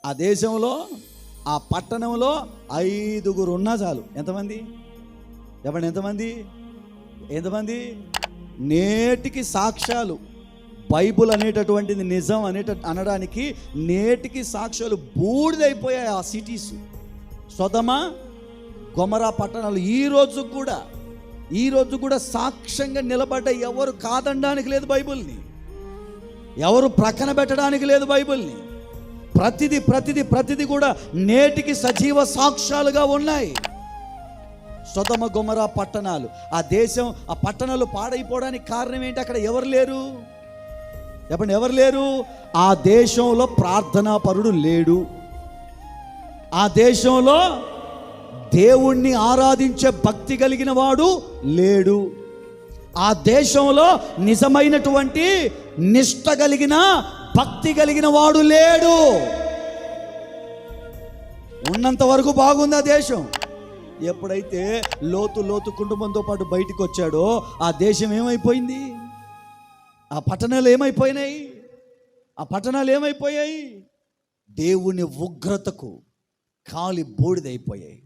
ఆ దేశంలో, ఆ పట్టణంలో 5 ఉన్నా చాలు. ఎంతమంది? చెప్పండి, ఎంతమంది? నేటికి సాక్ష్యాలు. బైబుల్ అనేటటువంటిది నిజం అనడానికి నేటికి సాక్ష్యాలు బూడిదైపోయాయి ఆ సిటీస్. సొదొమ గొమొర్రా పట్టణాలు ఈ రోజు కూడా సాక్ష్యంగా నిలబడ్డ. ఎవరు కాదనడానికి లేదు బైబుల్ని, ఎవరు ప్రక్కన పెట్టడానికి లేదు బైబుల్ని. ప్రతిది కూడా నేటికి సజీవ సాక్ష్యాలుగా ఉన్నాయి. సొదొమ గొమొర్రా పట్టణాలు, ఆ దేశం, ఆ పట్టణాలు పాడైపోవడానికి కారణం ఏంటి? అక్కడ ఎవరు లేరు? చెప్పండి, ఎవరు లేరు? ఆ దేశంలో ప్రార్థనా పరుడు లేడు. ఆ దేశంలో దేవుణ్ణి ఆరాధించే భక్తి కలిగిన వాడు లేడు. ఆ దేశంలో నిజమైనటువంటి నిష్ఠ కలిగిన భక్తి కలిగిన వాడు లేడు. ఉన్నంత వరకు బాగుంది ఆ దేశం. ఎప్పుడైతే లోతు కుటుంబంతో పాటు బయటికి వచ్చాడో ఆ దేశం ఏమైపోయింది? ఆ పట్టణాలు ఏమైపోయాయి? దేవుని ఉగ్రతకు కాలి బూడిదైపోయాయి.